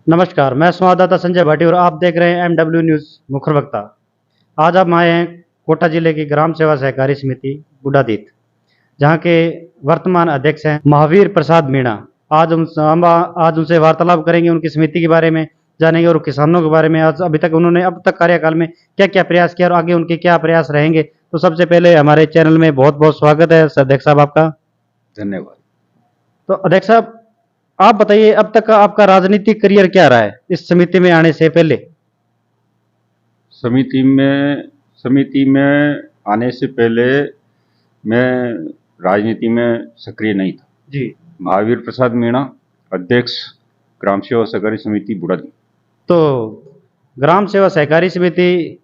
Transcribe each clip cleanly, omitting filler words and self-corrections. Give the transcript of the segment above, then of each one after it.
नमस्कार, मैं संवाददाता संजय भाटी और आप देख रहे हैं एमडब्ल्यू न्यूज़ मुखर वक्ता। आज हम आए हैं कोटा जिले की ग्राम सेवा सहकारी समिति बूढ़ादीत, जहाँ के वर्तमान अध्यक्ष हैं महावीर प्रसाद मीणा। आज उनसे वार्तालाप करेंगे, उनकी समिति के बारे में जानेंगे और किसानों के बारे में। आज अब तक कार्यकाल में क्या-क्या प्रयास किया और आगे उनके क्या प्रयास रहेंगे। तो सबसे पहले हमारे चैनल में बहुत-बहुत स्वागत है अध्यक्ष साहब आपका। धन्यवाद। तो अध्यक्ष साहब, आप बताइए अब तक का आपका राजनीतिक करियर क्या रहा है इस समिति में आने से पहले? समिति में आने से पहले मैं राजनीति में सक्रिय नहीं था। जी। महावीर प्रसाद मीणा, अध्यक्ष ग्राम सेवा सहकारी समिति बूढ़ादीत। तो ग्राम सेवा सहकारी समिति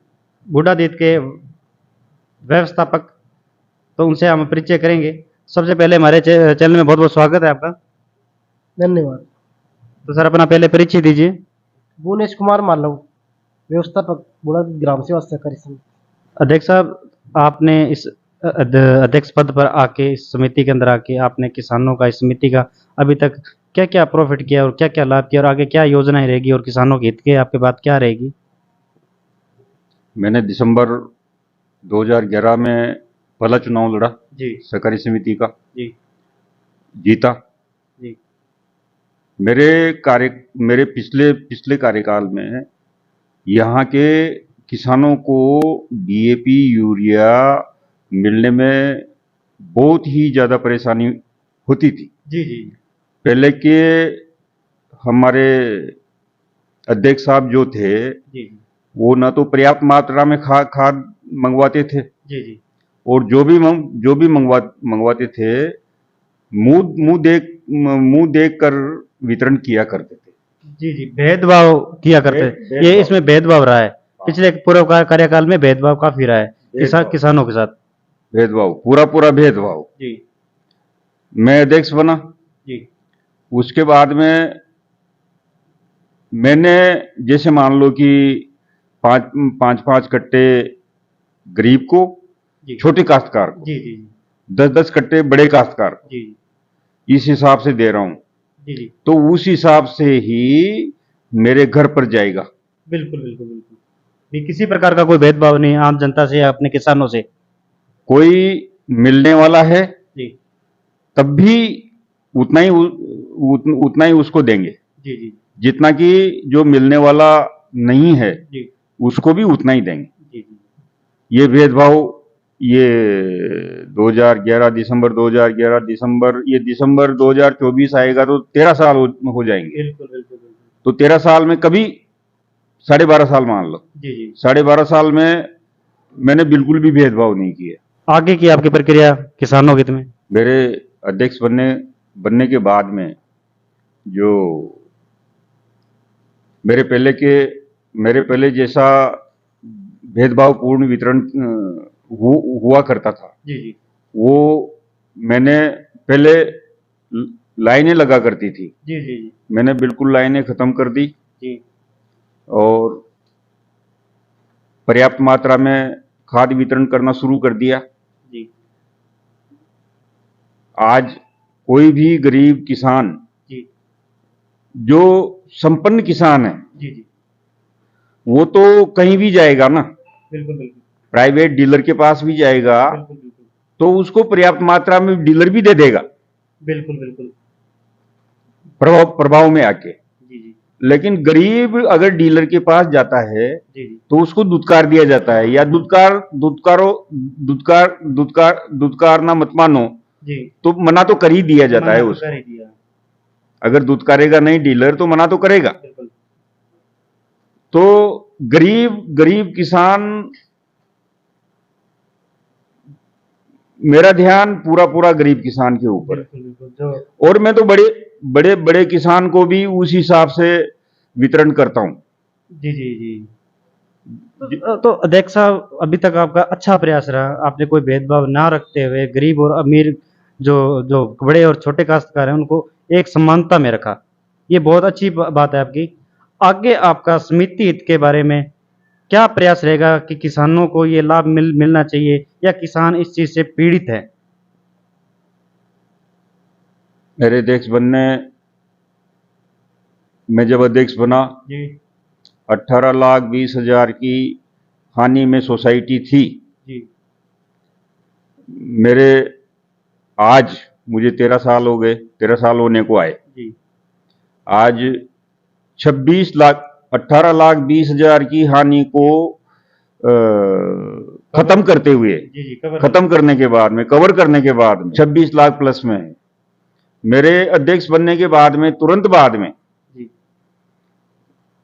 बूढ़ादीत के व्यवस्थापक, तो उनसे हम परिचय करेंगे। सबसे पहले हमारे चैनल में बहुत बहुत स्वागत है आपका। धन्यवाद। तो सर अपना पहले परिचय दीजिए। भुवनेश कुमार मालव, व्यवस्थापक बूढ़ादीत ग्राम सेवा सहकारी समिति। अध्यक्ष साहब, आपने इस अध्यक्ष पद पर आके, इस समिति के अंदर आके आपने किसानों का, इस समिति का अभी तक क्या क्या प्रॉफिट किया और क्या क्या लाभ किया और आगे क्या योजनाएं रहेगी और किसानों के हित के आपके बात क्या रहेगी? मैंने दिसंबर 2011 में पहला चुनाव लड़ा जी सहकारी समिति का, जी जीता। जी मेरे पिछले कार्यकाल में यहाँ के किसानों को डीएपी यूरिया मिलने में बहुत ही ज़्यादा परेशानी होती थी। जी जी पहले के हमारे अध्यक्ष साहब जो थे, जी वो ना तो पर्याप्त मात्रा में खाद मंगवाते थे, जी जी और जो भी मंगवाते थे, मुंह देख कर वितरण किया करते थे। जी जी भेदभाव किया करते हैं। ये इसमें भेदभाव रहा है, पिछले पूर्व कार्यकाल में भेदभाव काफी रहा है किसानों के साथ। भेदभाव, पूरा भेदभाव। जी मैं अध्यक्ष बना, जी उसके बाद में मैंने जैसे मान लो कि पाँच कट्टे गरीब को, जी छोटे काश्तकार को, जी जी 10 कट्टे बड़े काश्तकार को, जी इस हिसाब से दे रहा हूं। जी जी तो उस हिसाब से ही मेरे घर पर जाएगा। बिल्कुल बिल्कुल बिल्कुल भी किसी प्रकार का कोई भेदभाव नहीं आम जनता से या अपने किसानों से। कोई मिलने वाला है जी तब भी उतना ही उसको देंगे, जी जी जितना कि जो मिलने वाला नहीं है जी उसको भी उतना ही देंगे। जी जी ये भेदभाव, ये 2011 दिसंबर 2024 आएगा तो 13 साल हो जाएंगे। बिल्कुल बिल्कुल बिल्कुल तो 13 साल में कभी 12.5 साल मान लो, जी जी 12.5 साल में मैंने बिल्कुल भी भेदभाव नहीं किया। आगे की आपकी प्रक्रिया किसानों के हित में? मेरे अध्यक्ष बनने के बाद में जो मेरे पहले जैसा भेदभावपूर्ण वितरण हुआ करता था, जी जी वो मैंने पहले लाइनें लगा करती थी, जी जी जी मैंने बिल्कुल लाइनें खत्म कर दी जी और पर्याप्त मात्रा में खाद वितरण करना शुरू कर दिया। जी आज कोई भी गरीब किसान, जी जो संपन्न किसान है, जी जी वो तो कहीं भी जाएगा ना, बिल्कुल बिल्कुल प्राइवेट डीलर के पास भी जाएगा, बिल्कुल बिल्कुल तो उसको पर्याप्त मात्रा में डीलर भी दे देगा बिल्कुल बिल्कुल प्रभाव में आके। जी जी लेकिन गरीब अगर डीलर के पास जाता है जी जी तो उसको दुत्कार दिया जाता है, या दुत्कार ना मत मानो, जी तो मना तो कर ही दिया जाता है मना तो उसको। कर ही दिया। अगर दुत्कारेगा नहीं डीलर तो मना तो करेगा। बिल्कुल तो गरीब किसान, मेरा ध्यान पूरा गरीब किसान के ऊपर है। बिल्कुल बिल्कुल जो और मैं तो बड़े किसान को भी उस हिसाब से वितरण करता हूं। जी जी जी तो अध्यक्ष साहब, अभी तक आपका अच्छा प्रयास रहा, आपने कोई भेदभाव ना रखते हुए गरीब और अमीर, जो जो बड़े और छोटे काश्तकार हैं, उनको एक समानता में रखा। ये बहुत अच्छी बात है आपकी। आगे आपका समिति हित के बारे में क्या प्रयास रहेगा कि किसानों को ये लाभ मिलना चाहिए या किसान इस चीज से पीड़ित है? मेरे अध्यक्ष बनने मैं जब अध्यक्ष बना जी 18,20,000 की हानि में सोसाइटी थी। जी मेरे आज मुझे 13 साल हो गए, 13 साल होने को आए। जी आज 18,20,000 की हानि को खत्म करते हुए, जी जी कवर खत्म करने के बाद में, कवर करने के बाद में 26 लाख प्लस में है। मेरे अध्यक्ष बनने के बाद में तुरंत बाद में जी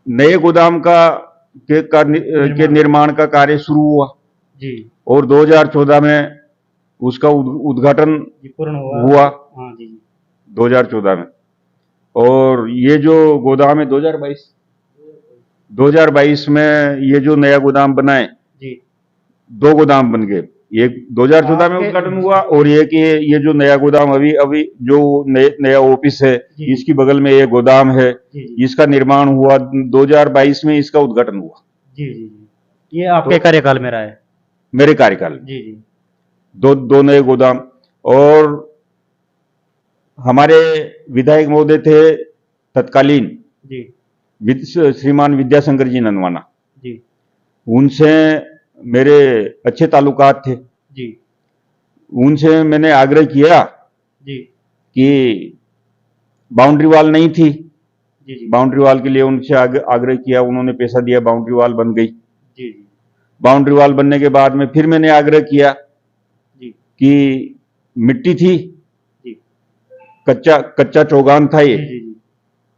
नए गोदाम के निर्माण का कार्य शुरू हुआ जी और 2014 में उसका उद्घाटन जी पूर्ण हुआ हाँ जी जी 2014 में। और ये जो गोदाम है 2022 में ये जो नया गोदाम बना है, जी 2 गोदाम बन गए। एक 2014 में आपके- उद्घाटन हुआ और एक ये जो नया गोदाम अभी अभी जो नया ऑफिस है, जी। इसकी बगल में एक गोदाम है, जी जी इसका निर्माण हुआ 2022 में, इसका उद्घाटन हुआ जी जी जी ये आपके कार्यकाल में रहा है। मेरे कार्यकाल में। जी जी दो नए गोदाम। और हमारे विधायक महोदय थे तत्कालीन जी श्रीमान विद्याशंकर जी नंदवाना, जी उनसे मेरे अच्छे ताल्लुकात थे। जी उनसे मैंने आग्रह किया जी कि बाउंड्री वॉल नहीं थी, जी जी बाउंड्री वॉल के लिए उनसे आग्रह किया, उन्होंने पैसा दिया, बाउंड्री वॉल बन गई। जी जी बाउंड्री वॉल बनने के बाद में फिर मैंने आग्रह किया जी कि मिट्टी थी, जी कच्चा चौगान था ये। जी जी जी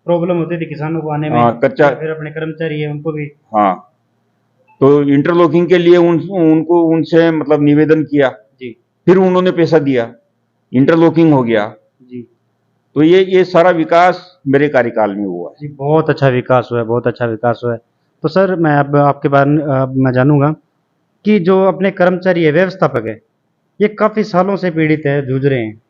प्रॉब्लम होती थी किसानों को आने में। हाँ, कच्चा। फिर अपने कर्मचारी है उनको भी। हाँ, तो इंटरलॉकिंग के लिए उनको उनसे मतलब निवेदन किया, जी फिर उन्होंने पैसा दिया, इंटरलॉकिंग हो गया। जी तो ये सारा विकास मेरे कार्यकाल में हुआ है। जी बहुत अच्छा विकास हुआ है, बहुत अच्छा विकास हुआ है। तो सर मैं अब आपके बारे में मैं जानूंगा कि जो अपने कर्मचारी है, व्यवस्थापक है, ये काफ़ी सालों से पीड़ित है, जूझ रहे हैं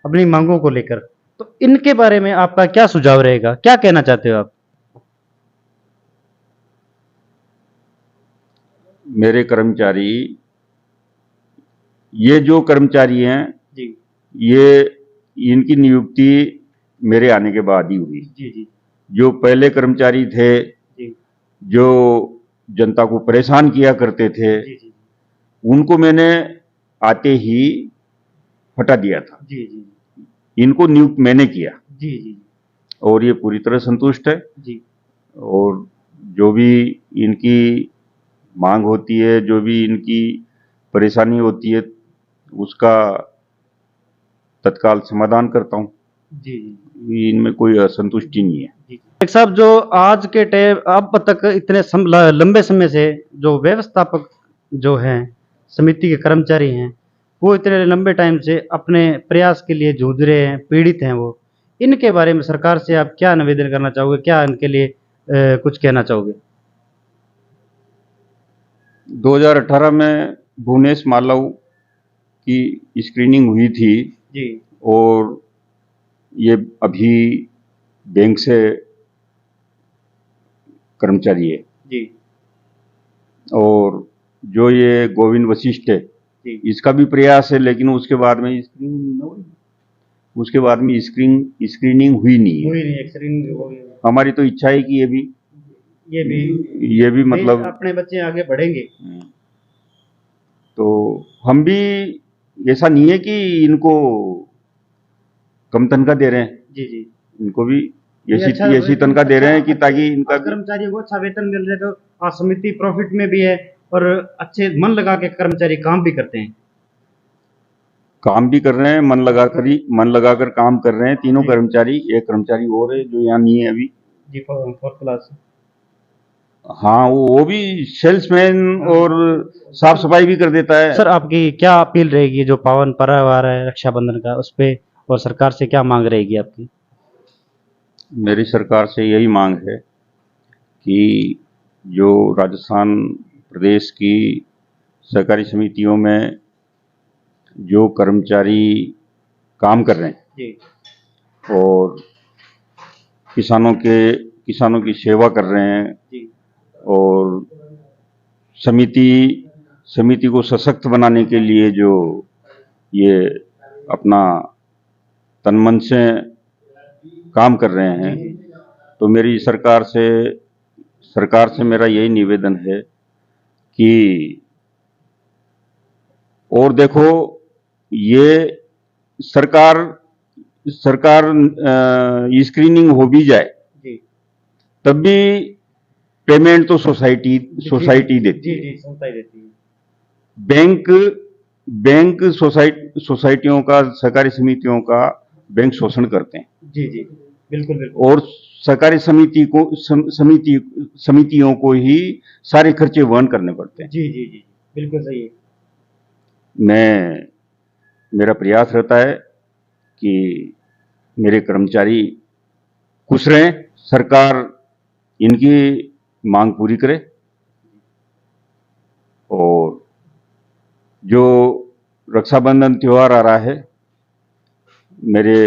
अपनी मांगों को लेकर। तो इनके बारे में आपका क्या सुझाव रहेगा, क्या कहना चाहते हो आप? मेरे कर्मचारी, ये जो कर्मचारी हैं, जी ये इनकी नियुक्ति मेरे आने के बाद ही हुई। जी जी जो पहले कर्मचारी थे, जी जो जनता को परेशान किया करते थे, जी जी उनको मैंने आते ही हटा दिया था। जी जी इनको नियुक्त मैंने किया जी जी और ये पूरी तरह संतुष्ट है। जी और जो भी इनकी मांग होती है, जो भी इनकी परेशानी होती है, उसका तत्काल समाधान करता हूँ। जी जी इनमें कोई असंतुष्टि नहीं है। एक साहब, जो आज के टाइम अब तक इतने लंबे समय से जो व्यवस्थापक जो हैं, समिति के कर्मचारी हैं, वो इतने लंबे टाइम से अपने प्रयास के लिए जूझ रहे हैं, पीड़ित हैं वो। इनके बारे में सरकार से आप क्या निवेदन करना चाहोगे, क्या इनके लिए कुछ कहना चाहोगे? 2018 में भुवनेश मालव की स्क्रीनिंग हुई थी जी और ये अभी बैंक से कर्मचारी है। जी और जो ये गोविंद वशिष्ठ है, जी इसका भी प्रयास है, लेकिन उसके बाद में स्क्रीनिंग हुई नहीं है। हुई नहीं, एक्सरेंज हो गई। हमारी तो इच्छा है कि ये भी मतलब अपने बच्चे आगे बढ़ेंगे। तो हम भी, ऐसा नहीं है कि इनको कम तनख्वाह दे रहे हैं, जी जी इनको भी ये अच्छा ऐसी तनख्वाह दे रहे हैं कि ताकि इनका कर्मचारियों को अच्छा वेतन मिल रहा है, तो आज समिति प्रॉफिट में भी है और अच्छे मन लगा के कर्मचारी काम भी करते हैं। काम भी कर रहे हैं, मन लगाकर काम कर रहे हैं तीनों कर्मचारी। एक कर्मचारी और है जो यहाँ नहीं है अभी। जी फोर्थ क्लास। हाँ, वो भी सेल्समैन और साफ सफाई भी कर देता है। सर आपकी क्या अपील रहेगी, जो पावन पर्व आ रहा है रक्षाबंधन का, उस पे और सरकार से क्या मांग रहेगी आपकी? मेरी सरकार से यही मांग है कि जो राजस्थान प्रदेश की सहकारी समितियों में जो कर्मचारी काम कर रहे हैं जी और किसानों की सेवा कर रहे हैं जी और समिति को सशक्त बनाने के लिए जो ये अपना तन मन से काम कर रहे हैं, तो मेरी सरकार से मेरा यही निवेदन है कि और देखो, ये सरकार सरकार स्क्रीनिंग हो भी जाए जी तब भी पेमेंट तो सोसाइटी देती है। जी सुनताई देती है। बैंक बैंक सोसाइटियों का, सहकारी समितियों का बैंक शोषण करते हैं जी जी बिल्कुल बिल्कुल। और सहकारी समितियों को ही सारे खर्चे वहन करने पड़ते हैं। जी जी जी बिल्कुल सही है। मेरा प्रयास रहता है कि मेरे कर्मचारी खुश रहें, सरकार इनकी मांग पूरी करे और जो रक्षाबंधन त्योहार आ रहा है, मेरे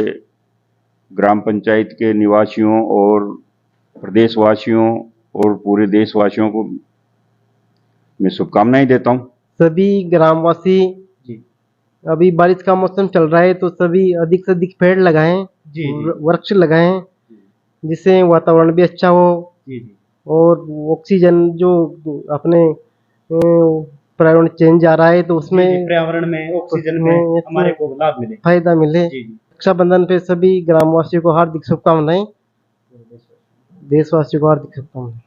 ग्राम पंचायत के निवासियों और प्रदेशवासियों और पूरे देशवासियों को मैं शुभकामनाएं देता हूं। सभी ग्रामवासी, जी अभी बारिश का मौसम चल रहा है तो सभी अधिक से अधिक पेड़ लगाएं जी जी और वृक्ष लगाएं, जिससे वातावरण भी अच्छा हो जी जी और ऑक्सीजन जो अपने पर्यावरण चेंज आ रहा है तो उसमें पर्यावरण में ऑक्सीजन में उसमें हमारे को लाभ मिले। फायदा मिले। जी जी रक्षाबंधन पे सभी ग्रामवासियों को हार्दिक शुभकामनाएं, देशवासियों को हार्दिक शुभकामनाएं।